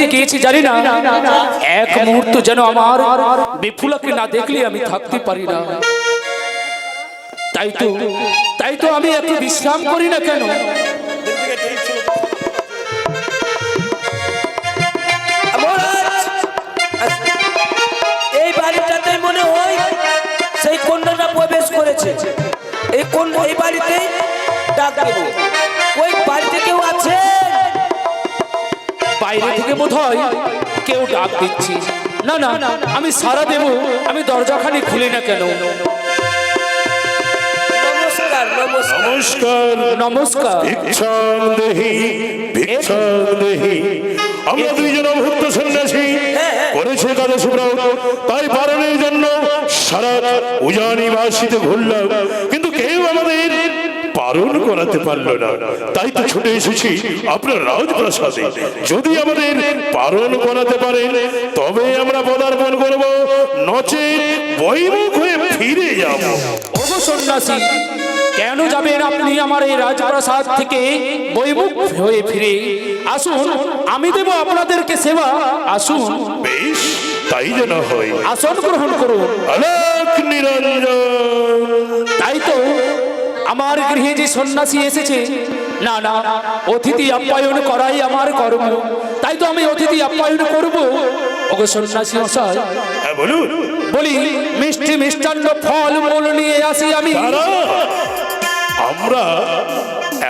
যে গিয়েছি জানি না, এক মুহূর্ত যেন আমার বিপুলাকে না দেখলে আমি থাকতে পারি না। তাই তো আমি একটু বিশ্রাম করি না কেন? এই বাড়িটাতে মনে হয় সেই কন্যাটা প্রবেশ করেছে। এই বাড়িতে ডাক দেব। ওই বাড়িতে কেউ আছে? বাইরে থেকে বোধহয় কেউ ডাক দিচ্ছে। না না, আমি সারা দেব, আমি দরজাখানি খুলি না কেন? নমস্কার নমস্কার নমস্কার নমস্কার। ভিক্ষাং দেহি ভিক্ষাং দেহি। আমরা দুইজন ভক্ত সন্ন্যাসী করেছে একাদশী ব্রত, তাই পালনের জন্য সারা উজানি বাসিতে ঘুরলাম, কিন্তু কেউ আমাদের পালন করাতে পারলো না। তাই তো ছুটে এসেছি আপনার রাজপ্রাসাদে। যদি আমাদের পালন করাতে পারেন তবে আমরা পদার্পণ করব, নচেৎ বৈমুখ হয়ে ফিরে যাব। ওগো সন্ন্যাসী, কেন যাবেন আপনি আমার এই রাজপ্রাসাদ থেকে বৈমুখ হয়ে ফিরে? আসুন, আমি দেব আপনাদেরকে সেবা। আসুন, বেশ, তাই যেন হয়। আসন গ্রহণ করুন। আলোক নিরঞ্জন। তাই তো আমার গৃহে যে সন্ন্যাসী এসেছে, না না, অতিথি আপ্যায়ন করাই আমার কর্ম। তাই তো আমি অতিথি আপ্যায়ন করব। ওগো সন্ন্যাসী মশাই, হ্যাঁ বলুন। বলি মিষ্টি মিষ্টান্ন ফল মূল নিয়ে আসি আমি। তারা আমরা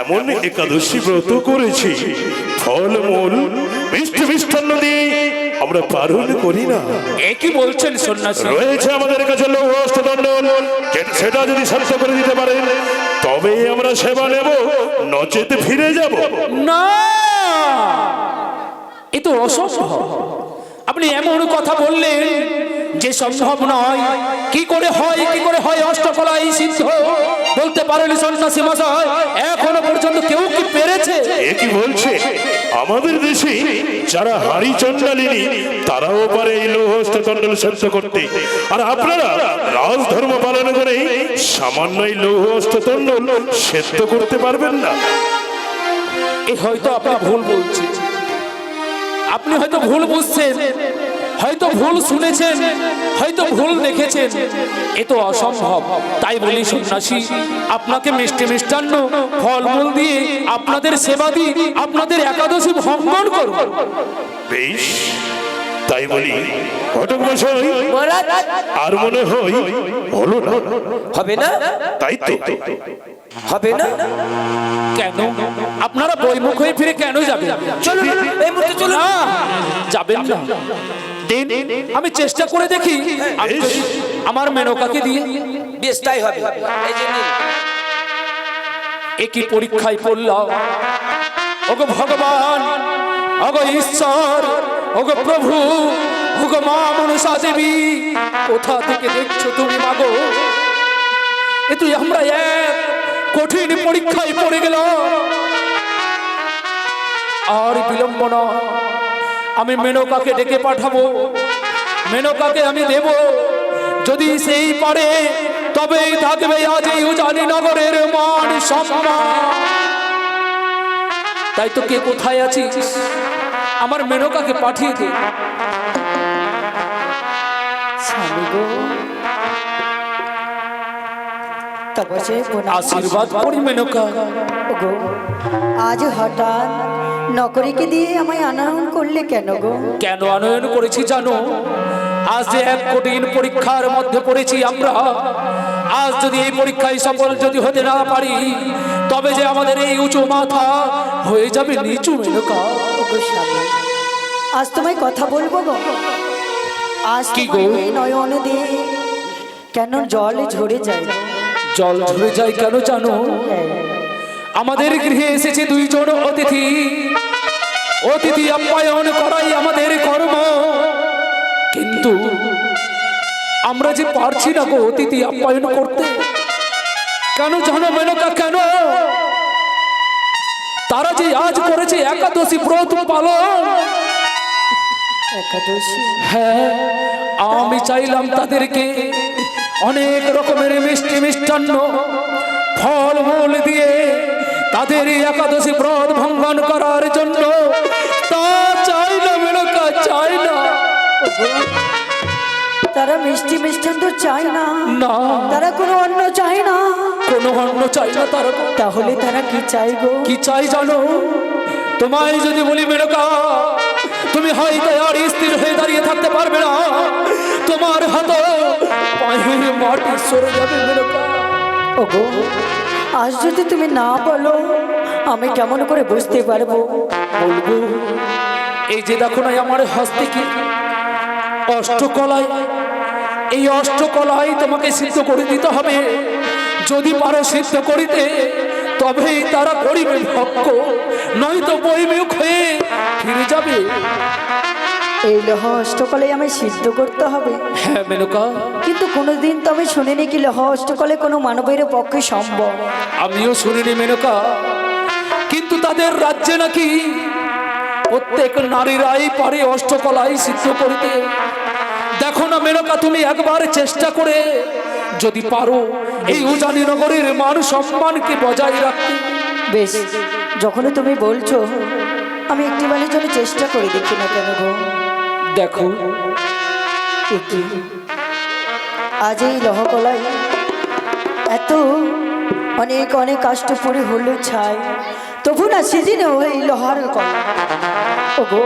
এমন একাদশী ব্রত করেছি, ফলমূল মিষ্টি মিষ্টান্ন দিয়ে আমরা পালন করি না। এ কি বলছেন সন্ন্যাসী? রয়েছে আমাদের কাছে লৌহ অষ্টদণ্ড, সেটা যদি শান্ত করে দিতে পারেন তবেই আমরা সেবা নেব, নচেত ফিরে যাব। না, এ তো অসম্ভব। আপনি এমন কথা বললেন যে সম্ভব নয়। কি করে হয় অষ্টকলাই সিদ্ধ? বলতে পারেন সন্ন্যাসী মশাই, এখনো পর্যন্ত কেউ কি পেরেছে? এ কি বলছে? আমাদের দেশে যারা হাড়ি চণ্ডালিনী তারাও পারে এই লৌহ অষ্টদণ্ড শান্ত করতে, আর আপনারা রাজধর্ম পালন করে সামান্য এই লৌহ অষ্টদণ্ড সেদ্ধ করতে পারবেন না। এ হয়তো আপনি ভুল বলছেন, আপনি হয়তো ভুল বুঝছেন, হয়তো ভুল শুনেছেন, হয়তো ভুল দেখেছেন। এ তো অসম্ভব। তাই বলি সন্ন্যাসী, আপনাকে মিষ্টি মিষ্টান্ন ফলমূল দিয়ে আপনাদের সেবা দিই, আপনাদের একাদশী ভঙ্গন করব। বেশ, তাই বলি ঘটক মশাই, মহারাজ আর মনে হয় হলো না। হবে না? তাই তো হবে না? কেন আপনারা বইমুখ হয়ে ফিরে কেন যাবেন? চলুন এই মুহূর্তে চলুন। না, যাবেন না। দিন, আমি চেষ্টা করে দেখি আমি যদি আমার মেনকাকে দিয়ে। বেশ, তাই হবে। এই যে নিন। একই পরীক্ষায় পড়লাম। ওগো ভগবান, ওগো ঈশ্বর, ওগো প্রভু, ওগো মা মনসা দেবী, কোথা থেকে দেখছো তুমি মাগো? এ তুই আমরা এক কঠিন পরীক্ষায় পড়ে গেলাম। আর বিলম্ব নয়, আমি মেনকাকে ডেকে পাঠাবো, মেনকাকে আমি দেব। যদি সেই পারে তবেই থাকবে আজ এই উজানি নগরের মান সম্মান। তাই তো কে কোথায় আছিস? আমার মেনকাকে পাঠিয়ে দে। আশীর্বাদ করি মেনকা। গো, আজ হঠাৎ নকরিকে দিয়ে আমায় আনয়ন করলে কেন গো? কেন আনয়ন করেছি জানো? আজ যে এক কঠিন পরীক্ষার মধ্যে পড়েছি আমরা। আজ যদি এই পরীক্ষায় সফল যদি হতে না পারি, তবে যে আমাদের এই উঁচু মাথা হয়ে যাবে নিচু মেনকা। গো স্বামী, আজ তোমায় কথা বলবো গো। আজ কি গো? তোমার এই নয়ন দিয়ে কেন জল ঝরে যায়? জল ঝরে যায় কেন জানো? আমাদের গৃহে এসেছে দুইজন অতিথি। অতিথি আপ্যায়ন করাই আমাদের কর্ম, কিন্তু আমরা যে পারছি না গো অতিথি আপ্যায়ন করতে। কেন জানো মেনকা? কেন? তারা যে আজ করেছে একাদশী ব্রত পালন। একাদশী? হ্যাঁ, আমি চাইলাম তাদেরকে অনেক রকমের মিষ্টি মিষ্টান্ন ফল মূল দিয়ে তাদের এই একাদশী ব্রত ভঙ্গন করার জন্য। তা চাইলাম তারা মিষ্টি মিষ্টান্ন চায় না, না তারা কোনো অন্ন চায় না, কোনো অন্য চাই না তারা। তাহলে তারা কি চাই গো? কি চাই জানো? তোমায় যদি বলি মেনকা, তুমি হয়তো আর স্থির হয়ে দাঁড়িয়ে থাকতে পারবে না, তোমার হাত পায়ের মাটি সরে যাবে মেনকা। ওগো, আজ যদি তুমি না বলো আমি কেমন করে বুঝতে পারবো? বলবো, এই যে দেখো না আমার হস্তে কি অষ্টকলাই, এই অষ্টকলাই তোমাকে সিদ্ধ করে দিতে হবে। যদি পারো সিদ্ধ করিতে তবেই তারা করিবে ভক্ষ, নয়তো বইমুখ হয়ে ফিরে যাবে। এই লহ অষ্টকলে আমি সিদ্ধ করতে হবে? হ্যাঁ মেনকা, কিন্তু কোনোদিন তো আমি শুনিনি কি লহ অষ্টকলে কোনো মানবের পক্ষে সম্ভব। আমিও শুনিনি মেনকা, কিন্তু তাদের রাজ্যে নাকি প্রত্যেক নারীরাই পারে অষ্টকলাই সিদ্ধ করিতে। দেখো না মেনকা, তুমি একবার চেষ্টা করে যদি পারো এই উজানি নগরের মান সম্মানকে বজায় রাখতে। বেশ, যখন তুমি বলছো আমি একটিবারের জন্য চেষ্টা করে দেখি না কেন গো। দেখো এ কি, আজ এই লহকলাই এত অনেক অনেক কষ্ট পরে হলো ছাই, তবু না সেদিনে ওই লোহার কলা। ওগো,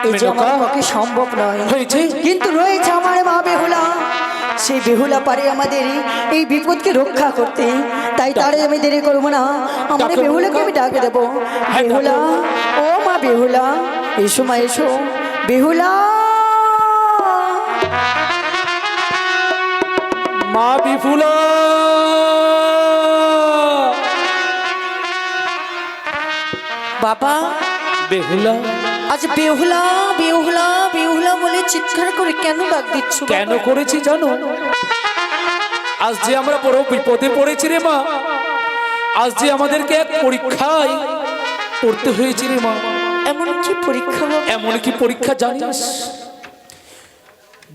এই যে আমার পক্ষে সম্ভব নয় হয়েছে, কিন্তু রয়েছে আমার মা বেহুলা। সেই বেহুলা পারে আমাদের এই বিপদকে রক্ষা করতে, তাই তারে আমি দেরি করবো না। আমার বেহুলাকে আমি ডাকে দেবো। বেহুলা, ও মা বেহুলা, এসো মা এসো। বেহুলা, মা বিপুলা, বাবা বেহুলা, আজ বেহুলা বেহুলা বেহুলা বলে চিৎকার করে কেন ডাক দিচ্ছ? কেন করেছি জানো? আজ যে আমরা বড় বিপদে পড়েছি রে মা, আজ যে আমাদেরকে এক পরীক্ষায় পড়তে হয়েছে রে মা। এমন কি পরীক্ষা বাবা? এমন কি পরীক্ষা জানিস?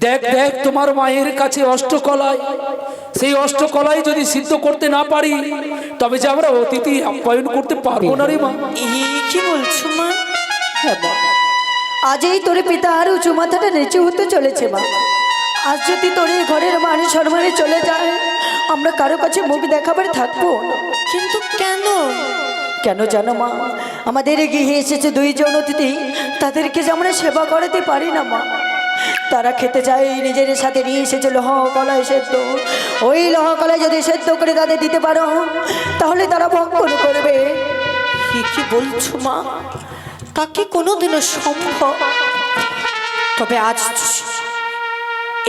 দেখ দেখ, তোমার মায়ের কাছে অষ্টকলাই, সেই অষ্টকলাই যদি সিদ্ধ করতে না পারি তবে যে আমরা অতিথি আপ্যায়ন করতে পারবো না রে মা। কি বলছো মা? হ্যাঁ মা, আজ এই তোর পিতা আর উঁচু মাথাটা নিচু হতে চলেছে মা। আজ যদি তোর এই ঘরের মান সম্মানে চলে যায়, আমরা কারো কাছে মুখ দেখাবার থাকবো না। কিন্তু কেন? কেন জানো মা, আমাদের গৃহে এসেছে দুইজন অতিথি, তাদেরকে যে আমরা সেবা করাতে পারি না মা। তারা খেতে চায়, নিজের সাথে নিয়ে এসেছে লহ কলাই সেদ্ধ। ওই লহ কলাই যদি সেদ্ধ করে তাদের দিতে পারো তাহলে তারা ভক্ষণ করবে। কি বলছো মা? তা কি কোনোদিনও সম্ভব? তবে আজ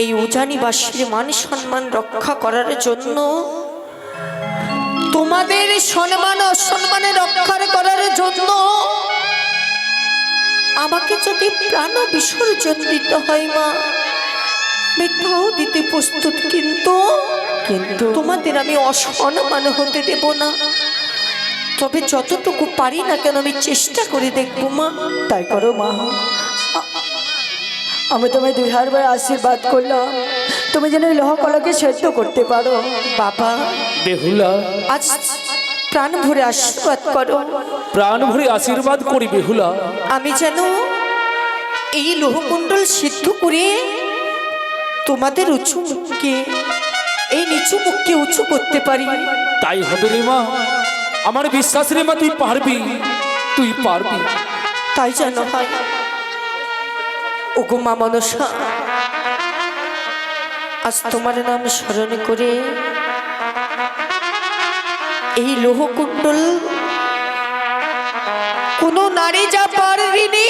এই উজানিবাসীর মান সম্মান রক্ষা করার জন্য, তোমাদের সম্মান অসম্মানে রক্ষা করার জন্য আমাকে যদি প্রাণ বিসর্জন দিতে হয় মা, আমি তাও দিতে প্রস্তুত। কিন্তু তোমাদের আমি অসম্মান হতে দেব না। তবে যতটুকু পারি না কেন আমি চেষ্টা করে দেখবো মা। তাই করো মা। আমি তোমায় দুই হারবার আশীর্বাদ করলাম, তুমি যেন এই লহ কলাকে সেদ্ধ করতে পারো। বাবা বেহুলা, আজ প্রাণ ভরে আশীর্বাদ করো। প্রাণ ভরে আশীর্বাদ করি বেহুলা। আমি যেন এই লোহকুণ্ডল সিদ্ধ করে তোমাদের উঁচু মুখকে, এই নিচু মুখকে উঁচু করতে পারি। তাই হবে রে মা, আমার বিশ্বাস রে মা, তুই পারবি, তুই পারবি। তাই যেন হয়। ওগো মা মনসা, আজ তোমার নাম স্মরণ করে এই লোহকুণ্ডল কোনো নারী যা পারবিনি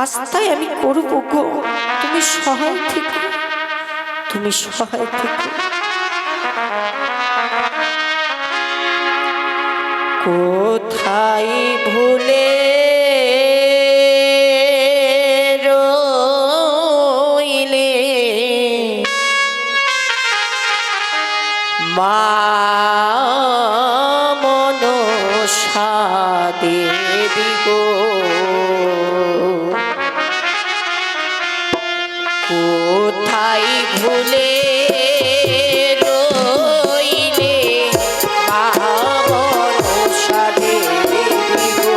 আস্থায় আমি করবো গো। তুমি সহায় থেকো, তুমি সহায় থেকো। কোথায় ভুলে রইলে মা মনসা দেবী গো, কোথায় ভুলে রইলে মা মনসা দেবী গো।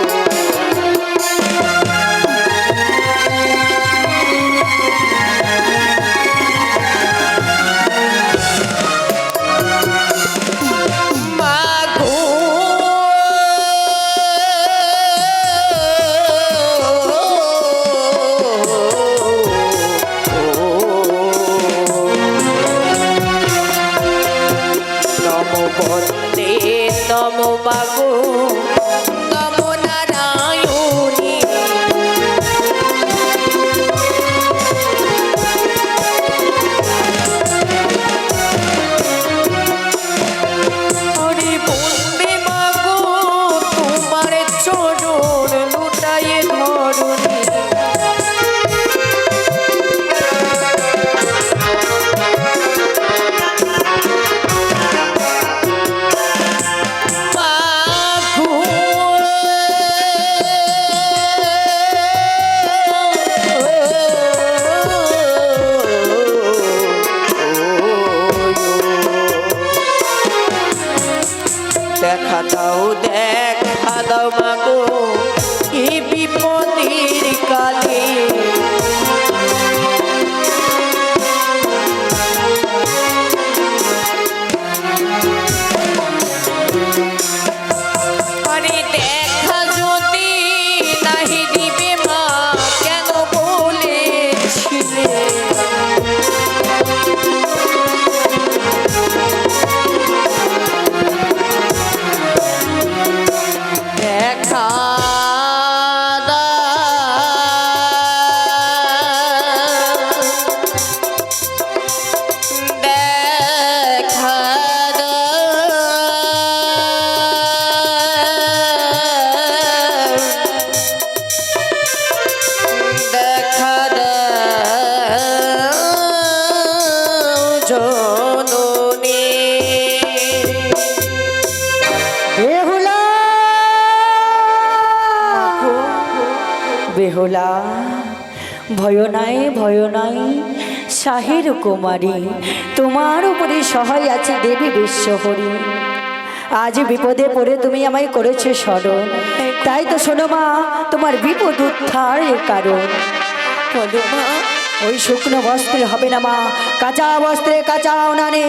মাগো এই বিপদের কালে আরে দেখা যদি নাহি দিবে মা কেন বলেছিলে দেখা দেখা দেখা জননী বেহুলা বেহুলা ভয় নাই ভয় নাই শাহের কুমারী তোমার উপরে সহায় আছে দেবী বিশ্বহরী আজ বিপদে পড়ে তুমি আমায় করেছো স্মরণ তাই তো শোনো মা তোমার বিপদ উদ্ধারের কারণ বলো মা ওই শুকনো বস্ত্রে হবে না মা কাঁচা বস্ত্রে কাঁচা উনানে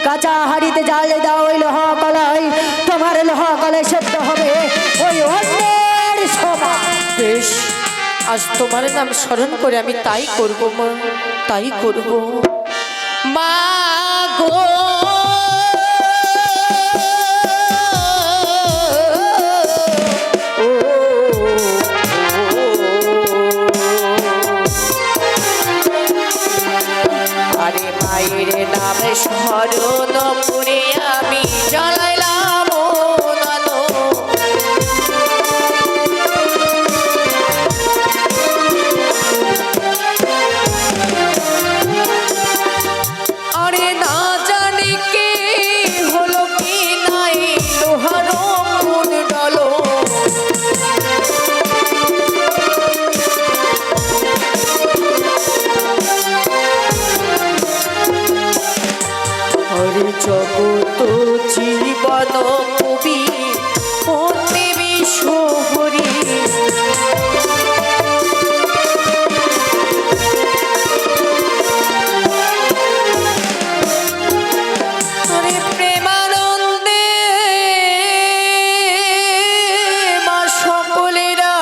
কাঁচা হাড়িতে জালে দাও ওই লোহা কলাই তোমার লোহা কলাই সেদ্ধ হবে ওই অন্যের শোভা বেশ আজ তোমার নাম স্মরণ করে আমি তাই করব মা তাই করব মা গো আরে মায়ের নামে স্মরণ করে আমি জ্বালাইলাম আলো আরে না জানি কি হলো কি নাই লোহার মুন্ডল হরে জগত জীবন কবি পন্থে বিশ্বহরি হরে প্রেমানন্দে মা সকলেরা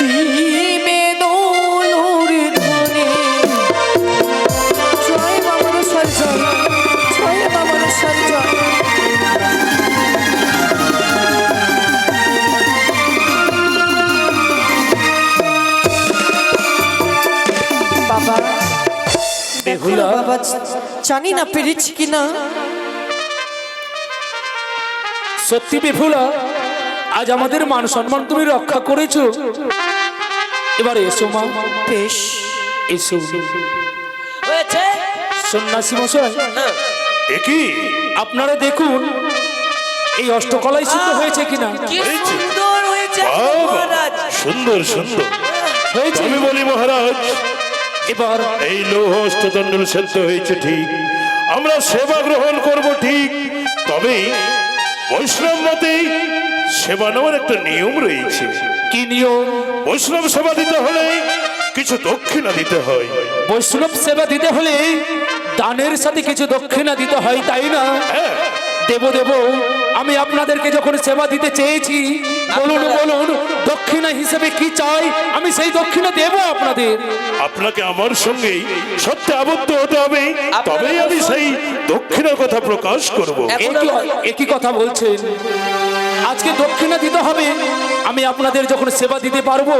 দিবে দোলুর ধ্বনি জয় বাবার সঞ্জয় জয় বাবার সঞ্জয় বাবা বেহুলা বাবা জানি না পেরেছি কিনা সত্যি বেহুলা আজ আমাদের মান সম্মান তুমি রক্ষা করেছো এবার এসো মা বেশ এসো হয়েছে সন্ন্যাসী মশাই হ্যাঁ। একই আপনারা দেখুন এই অষ্টকলাই সিদ্ধ হয়েছে কিনা কি সুন্দর হয়েছে বাবা, মহারাজ সুন্দর সুন্দর হয়েছে আমি বলি মহারাজ এবার এই লৌহ অষ্টদণ্ডল সেদ্ধ হয়েছে ঠিক আমরা সেবা গ্রহণ করব ঠিক তবে বৈষ্ণব মতে সেবা নেওয়ার একটা নিয়ম রয়েছে কি নিয়ম বৈষ্ণব সেবা দিতে হলে কিছু দক্ষিণা দিতে হয় বৈষ্ণব সেবা দিতে হলে দানের সাথে কিছু দক্ষিণা দিতে হয় তাই না হ্যাঁ দেব দেব আমি আপনাদেরকে যখন সেবা দিতে চেয়েছি বলুন বলুন দক্ষিণা হিসেবে কি চাই আমি সেই দক্ষিণা দেব আপনাদের আপনাকে আমার সঙ্গে সত্যি আবদ্ধ হতে হবে তবেই আমি সেই দক্ষিণার কথা প্রকাশ করব একই কথা বলছেন আজকে দক্ষিণা দিতে হবে আমি আপনাদের যখন সেবা দিতে পারবো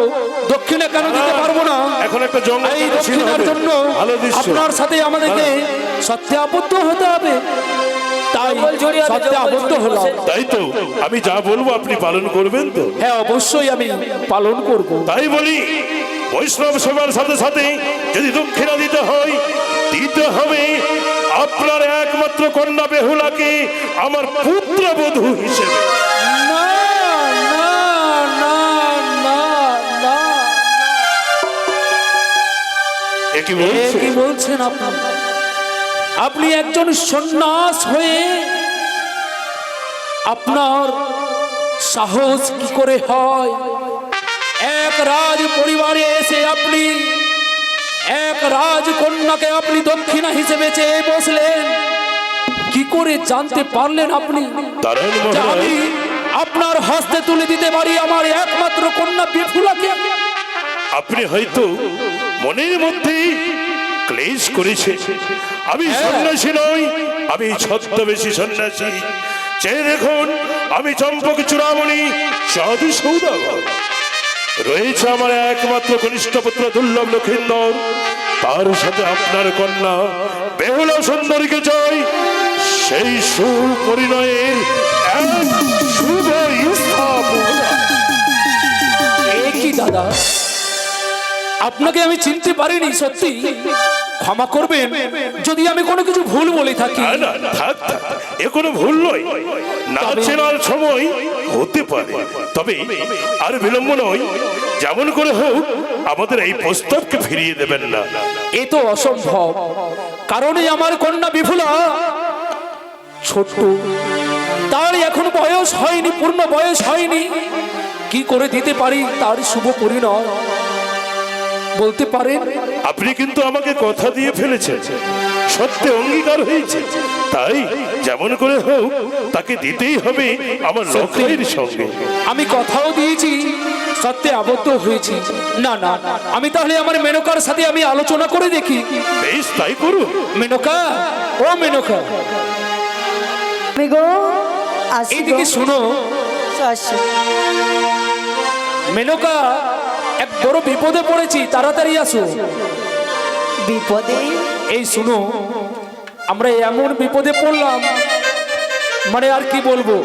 দক্ষিণা কেন দিতে পারবো না এখন একটা জঙ্গল এই দক্ষিণার জন্য ভালো দৃশ্য আপনার সাথে আমাদেরকে সত্যে আবদ্ধ হতে হবে তাই সত্যে আবদ্ধ হলাম তাই তো আমি যা বলবো আপনি পালন করবেন তো হ্যাঁ অবশ্যই আমি পালন করব তাই বলি বৈষ্ণব সেবার সাথে সাথে যদি দক্ষিণা দিতে হয় দিতে হবে আপনার একমাত্র কন্যা বেহুলাকে আমার পুত্রবধূ হিসেবে না না না না না এ কি বলছেন? কি বলছেন আপনি আপনি একজন সন্ন্যাস হয়ে আপনার সাহস কি করে হয় এক রাজ পরিবারে এসে আপনি এক রাজকন্যাকে আপনি দক্ষিণা হিসেবে চেয়ে বসলেন? কি করে জানতে পারলেন আপনি দাঁড়ান যে মহারাজ, আমি আপনার হস্তে তুলে দিতে পারি আমার একমাত্র কন্যা বিফুলাকে? আপনি হয়তো মনের মধ্যে ক্লেশ করেছে। আমি সন্ন্যাসী নই, আমি ছদ্মবেশী সন্ন্যাসী। চেয়ে দেখুন, আমি চম্পক চূড়ামণি সাধু সৌদাগর। রয়েছে আমার একমাত্র কনিষ্ঠ পুত্র দুর্লভ লক্ষিন্দর, তার সাথে আপনার কন্যা বেহুলা সুন্দরীকে চাই। সেই সুপরিণয়ের এক শুভ স্থাপনা। এ কি দাদা, আপনাকে আমি চিনতে পারিনি, সত্যি ক্ষমা করবেন যদি আমি কোনো কিছু ভুল বলে থাকি। না, না, থাক, থাক, এ কোনো ভুল নয়। না চেনার সময় হতে পারে, তবে আর বিলম্ব নয়। যেমন করে হোক আমাদের এই প্রস্তাবকে ফিরিয়ে দেবেন না। এ তো অসম্ভব, কারণ এই আমার কন্যা বিফুলা ছোট, তার এখন বয়স হয়নি, পূর্ণ বয়স হয়নি। কি করে দিতে পারি তার শুভ পরিণয় বলতে পারেন? আপনি কিন্তু আমাকে কথা দিয়ে ফেলেছেন, সত্যি অঙ্গীকার হয়েছে, তাই যেমন করে হোক তাকে দিতেই হবে আমার লক্ষ্যের সঙ্গে। আমি কথাও দিয়েছি, সত্যি আবদ্ধ হয়েছি। না না, আমি তাহলে আমার মেনকার সাথে আমি আলোচনা করে দেখি। বেশ, তাই করুন। মেনকা, ও মেনকা, আমি গো আসি গো। এইদিকে শোনো আসি। মেনকা, এক বড় বিপদে পড়েছি, তাড়াতাড়ি আসো। বিপদে? এই শুনো, আমরা এমন বিপদে পড়লাম, মানে আর কি বলবো,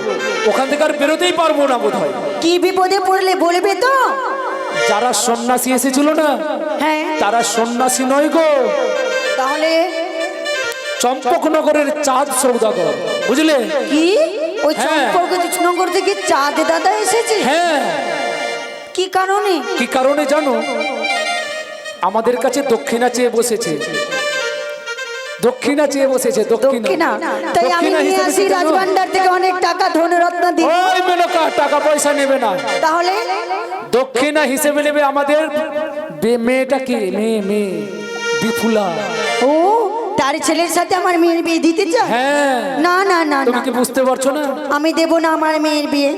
ওখান থেকে আর বেরোতেই পারবো না বোধ হয়। কি বিপদে পড়লে বলবে তো? যারা সন্ন্যাসী এসেছিল না, হ্যাঁ, তারা সন্ন্যাসী নয় গো, তাহলে চম্পকনগরের চাঁদ সৌদাগর, বুঝলে? কি ওই হ্যাঁ। চম্পকনগর থেকে চাঁদ দাদা এসেছে? হ্যাঁ। কি কারণে? কি কারণে জানো? আমাদের কাছে দক্ষিণা চেয়ে বসেছে, দক্ষিণা চেয়ে বসেছে, দক্ষিণা? তাই আমি দক্ষিণা নিয়ে হিসেবে আসি কি জানো? রাজভান্ডার থেকে অনেক টাকা ধনরত্ন দিই। ওই মেনকা, টাকা পয়সা নেবে না, তাহলে দক্ষিণা হিসেবে নেবে আমাদের মেয়েটাকে, মেয়ে বিফুলা। ও, তার ছেলের সাথে আমার মেয়ের বিয়ে দিতে চায়? হ্যাঁ। না না না তুমি না, কি বুঝতে পারছো না? আমি দেব না আমার মেয়ের বিয়ে।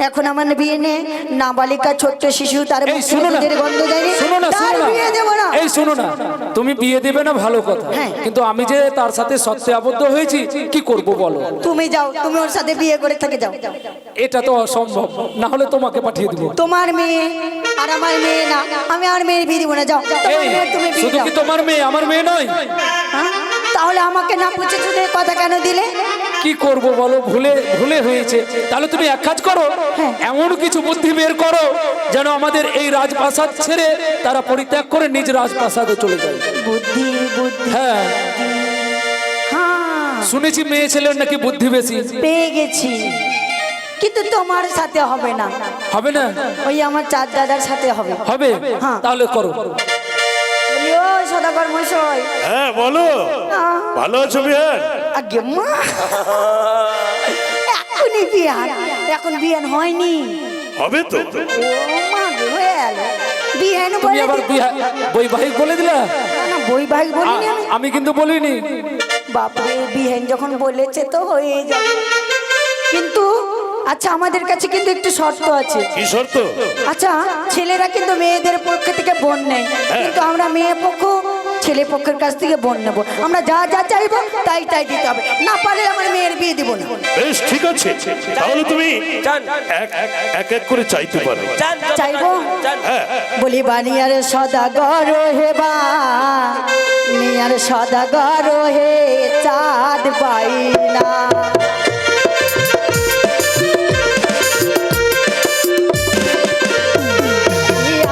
এখন আমার বিয়ে নেই, নাবালিকা ছোট্ট শিশু, তার এই মুখে শোনো না, দুধের গন্ধ যায়নি, শোনো না, তার শোনো না, বিয়ে দেব না। এই শোনো না, তুমি বিয়ে দেবে না ভালো কথা, হ্যাঁ। কিন্তু আমি যে তার সাথে সত্যি আবদ্ধ হয়েছি, কি করব বলো? তুমি যাও, তুমি ওর সাথে বিয়ে করে থেকে যাও। এটা তো অসম্ভব, না হলে তোমাকে পাঠিয়ে দেবো। তোমার মেয়ে আর আমার মেয়ে না, আমি আর মেয়ের বিয়ে দিব না। যাও, তোমার এই, মেয়ের তুমি বিয়ে শুধু দাও। কি তোমার মেয়ে, আমার মেয়ে নয়? হ্যাঁ? তাহলে আমাকে না পুছে চুলে কথা কেন দিলে? কি করব বলো, ভুলে হয়েছে। তাহলে তুমি এক কাজ করো, হ্যাঁ। এমন কিছু বুদ্ধি বের করো যেন আমাদের এই রাজপ্রাসাদ ছেড়ে তারা পরিত্যাগ করে নিজ রাজপ্রাসাদে চলে যায়। বুদ্ধি বুদ্ধি, হ্যাঁ, হ্যাঁ শুনেছি মেয়ে ছেলের নাকি বুদ্ধি বেশি। পেয়ে গেছি, কিন্তু তোমার সাথে হবে না, হবে না? ওই আমার চাঁদ দাদার সাথে হবে। হবে? হ্যাঁ। তাহলে করো। বলি, ও সদাগর মশাই। হ্যাঁ, বলো। ভালো আছো বিহান? আগে মা, এখনই বিয়ান, এখন বিয়ান হয়নি। হবে তো। ও মা গো, হয়ে গেল বিয়ান তুমি বলে আবার বৈবাহিক বলে দিলা? না না, বৈবাহিক বলিনি আমি। আমি কিন্তু বলিনি। বাপরে, বিহান যখন বলেছে তো হয়ে যাবে, কিন্তু আচ্ছা আমাদের কাছে কিন্তু একটু শর্ত আছে। কি শর্ত? আচ্ছা, ছেলেরা কিন্তু মেয়েদের পক্ষ থেকে বোন নেয়, কিন্তু আমরা মেয়ে পক্ষ ছেলে পক্ষের কাছ থেকে বোন নেবো। আমরা যা যা চাইবো তাই তাই দিতে হবে, না পারলে আমার মেয়ের বিয়ে দিব না। বেশ, ঠিক আছে, তাহলে তুমি যান, এক এক করে চাইতে পারো। যান, যান, চাইবো? যান। বলি বানিয়ার সদাগর হেবা, মিয়ার সদাগর হে চাঁদ পাইনা।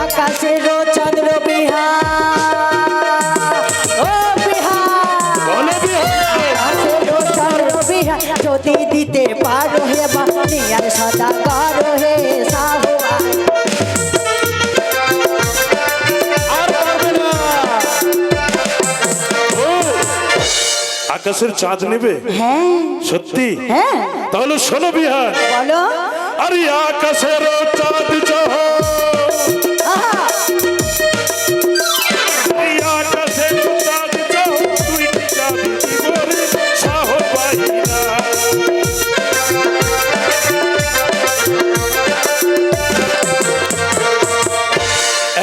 আকাশের চন্দ্র বিহার, ও বিহার, বলো বিহান। আকাশের চন্দ্র বিহার, যদি দিতে পারো হেবা, মিয়ার সদাগর হে সাহুয়ার। আর পারবে না। ও, আকাশের চাঁদ নেবে? হ্যাঁ সত্যি? হ্যাঁ, তাহলে শোনো বিহান, বলো। আরে আকাশের চাঁদ চাহ এই আকাশের চাঁদ চাহ দুইটি চাঁদ জীবনে সাহ পাই না।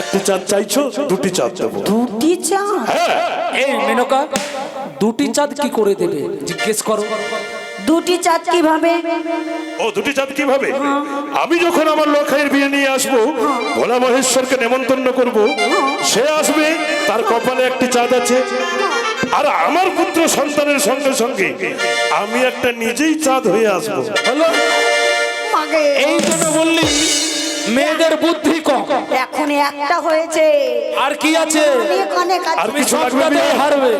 একটি চাঁদ চাইছো, দুটি চাঁদ দেবো। দুটি চাঁদ? এই মেনকা, দুটি চাঁদ কি করে দেবে জিজ্ঞেস করো। দুটি চাঁদ কিভাবে? ও দুটি চাঁদ কিভাবে? আমি যখন আমার লখাইয়ের বিয়ে নিয়ে আসবো, ভোলা মহেশ্বরকে নেমন্তন্ন করব, সে আসবে, তার কপালে একটি চাঁদ আছে, আর আমার পুত্র সন্তানের সঙ্গে সঙ্গে আমি একটা নিজেই চাঁদ হয়ে আসবো। হলো, মাগে এই জন্য বললি মেয়েদের বুদ্ধি কম। এখন একটা হয়েছে, আর কি আছে? অনেক অনেক আছে। আর তুমি কিছু লাগবে সবটাতে বিয়ে? হারবে।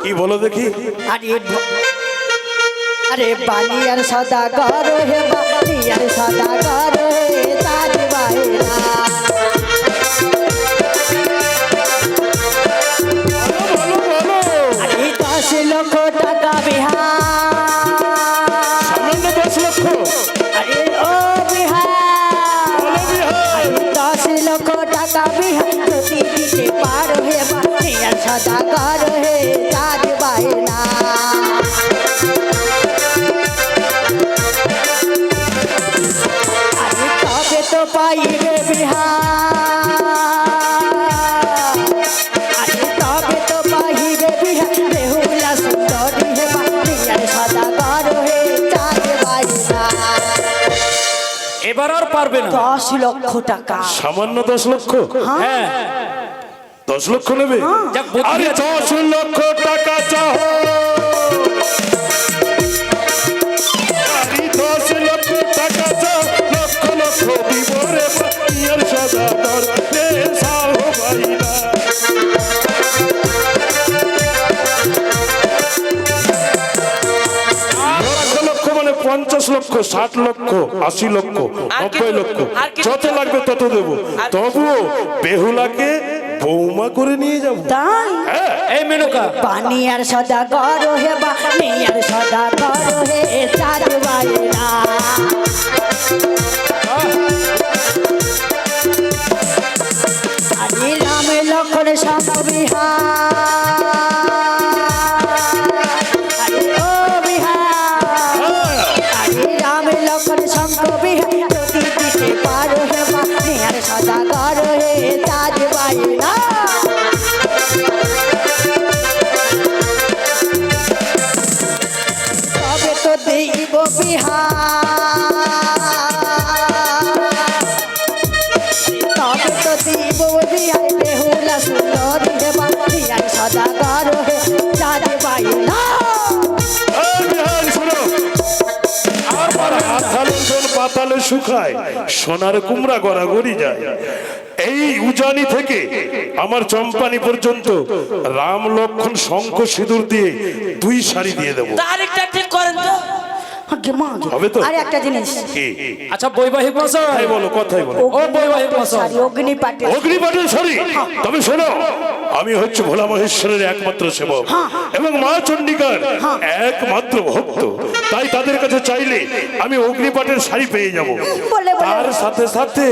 কি বলো দেখি? আরে বানিয়ার সদাগর হে, বানিয়ার সদাগর হে, চাঁদ বাইরা। বলো বলো। আরে 10 লক্ষ টাকা বিহার। সামান্য 10 লক্ষ? আরে ও বিহার, বলো বিহার। 10 লক্ষ টাকা বিহার যদি দিতে পারো হে, বানিয়ার সদাগর হে, চাঁদ বাইরা। আরে তবে তো পাইবে বিহার, আরে তবে তো পাইবে বিহার, বেহুলা সুন্দরী হে, বানিয়ার সদাগর হে, চাঁদ বাইরা। এবার আর পারবে না। 10 লক্ষ টাকা। সামান্য 10 লক্ষ? হ্যাঁ, 10 লক্ষ নেবে? যাক, বুদ্ধি আরে আছে। 10 লক্ষ টাকা চাও, আরে 10 লক্ষ টাকা চাও, লক্ষ লক্ষ দিব রে বানিয়ার সদাগর রে সাহ বাইরা। লক্ষ লক্ষ মানে 50 লক্ষ, 60 লক্ষ, 80 লক্ষ, 90 লক্ষ, যত লাগবে তত দেবো। তবুও বেহুলাকে বৌমা করে নিয়ে যাবো। তাই এই মেনকা, বানিয়ার সদাগর হে, বানিয়ার সদাগর হে, চাঁদ বাইরা। আরে রাম লক্ষণ সঙ্গ বিহার, আরে ও বিহার, আরে রাম লক্ষণ সঙ্গ বিহার যদি দিতে পারো হে, বানিয়ার সদাগর হে, চাঁদ বাইরা। তবে তো দেব বিহার, তবে তো দেব বিহার, বেহুলা সুন্দরী হে, বানিয়ার সদাগর হে, চাঁদ বাইরা। এই বিহার শোনো, আমার হাতালে জল পাতালে শুকায়, সোনার কুমড়া গড়াগড়ি যায়। এই উজানি থেকে আমার চম্পানি পর্যন্ত রাম লক্ষ্মণ শঙ্খ সিঁদুর দিয়ে 2 সারি দিয়ে দেবো। তারিখটা ঠিক করেন তো। আগে মা, হবে তো? আর একটা জিনিস, কি? আচ্ছা বৈবাহিক মশাই, কথাই বলো, কথাই বলো। ও বৈবাহিক মশাই, সারি অগ্নিপাটে। অগ্নিপাটের সারি? তবে শোনো, আমি হচ্ছে ভোলা মহেশ্বরের একমাত্র সেবক এবং মা চণ্ডিকার একমাত্র ভক্ত, তাই তাদের কাছে চাইলে আমি অগ্নিপাটের শাড়ি পেয়ে যাব। বলে বলে। তার সাথে সাথে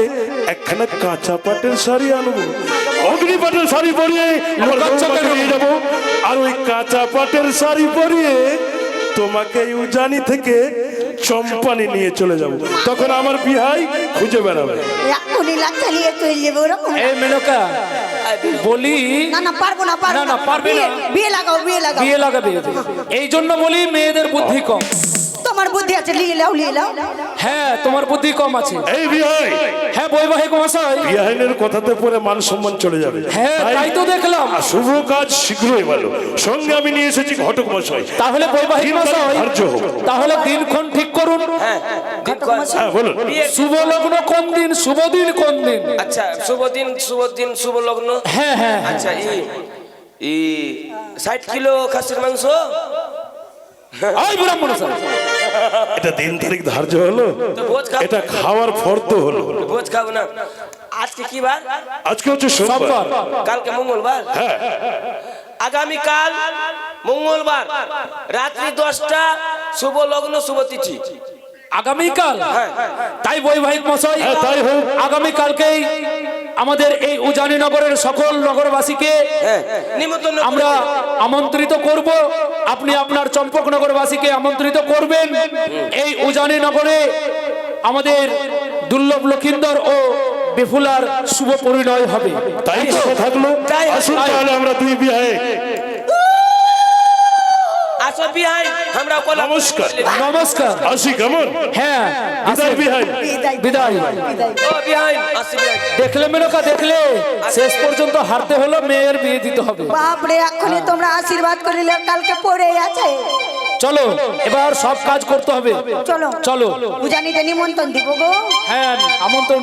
একখানা কাঁচা পাটের শাড়ি আনবো। অগ্নিপাটের শাড়ি পরিয়ে আমার বৌমাকে নিয়ে যাব, আর ওই কাঁচা পাটের শাড়ি পরিয়ে তোমাকে উজানি থেকে চম্পানি নিয়ে চলে যাব। তখন আমার বিহাই খুঁজে বেড়াবে। এখনই লাগ চালিয়ে চলে যাবে ওরকম। এই মেনকা বলি, না না পারবো না, পারবো না, না, পারবে না। বিয়ে লাগাও, বিয়ে লাগাও। বিয়ে লাগাবে। এই জন্য বলি মেয়েদের বুদ্ধি কম। তোমার বুদ্ধি আছে, নিয়ে লাও, নিয়ে লাও। হ্যাঁ, তোমার বুদ্ধি কম আছে। এই বিহাই, হ্যাঁ বৈবাহিক মশাই, বিহাইনের কথাতে পরে মান সম্মান চলে যাবে। হ্যাঁ তাই তো দেখলাম। আর শুভ কাজ শীঘ্রই ভালো। সঙ্গে আমি নিয়ে এসেছি ঘটক মশাই। তাহলে বৈবাহিক মশাই, ধার্য হোক। তাহলে দিনক্ষণ ঠিক করুন। ঠিক করেন। হ্যাঁ বলুন। শুভ লগ্ন কোন দিন, শুভ দিন কোন দিন? আচ্ছা, শুভ দিন, শুভ লগ্ন। হ্যাঁ হ্যাঁ, আচ্ছা, 60 কিলো খাসির মাংস। ওই ব্রাহ্মণ স্যার, এটা দিন তারিখ ধার্য হলো, তো ভোজ খাবো। এটা খাওয়ার ফর্দ হলো। ভোজ খাবো না। আজকে কি বার? আজকে হচ্ছে সোমবার। সোমবার। কালকে মঙ্গলবার। হ্যাঁ, আগামীকাল মঙ্গলবার রাত্রি 10টা, শুভ লগ্ন, শুভ তিথি। আগামীকাল তাই বৈবাহিক মশাই, হ্যাঁ, তাই হোক। আগামীকালকেই আমাদের এই উজানি নগরের সকল নগরবাসীকে নিমন্ত্রণ আমরা আমন্ত্রিত করব। আপনি আপনার চম্পকনগরবাসীকে আমন্ত্রিত করবেন। এই উজানি নগরে আমাদের দুর্লভ লক্ষিন্দর ও বিফুলার শুভ পরিণয় হবে। তাই কথা থাকলো, তাই হোক। আসুন তাহলে আমরা দুই বিয়ে। আসো বিহাই আমরা কলা নমস্কার। নমস্কার। আসি কেমন? হ্যাঁ, বিদায় বিহাই। বিদায়। ও বিহাই আসি বিহাই দেখলে মেনকা, দেখলে শেষ পর্যন্ত হারতে হলো, মেয়ের বিয়ে দিতে হবে। বাপরে, এখনই তোমরা আশীর্বাদ করিলে কালকে পড়ে আছে। চলো এবার সব কাজ করতে হবে। চলো চলো। উজানিতে নিমন্ত্রণ দিব গো। হ্যাঁ, আমন্ত্রণ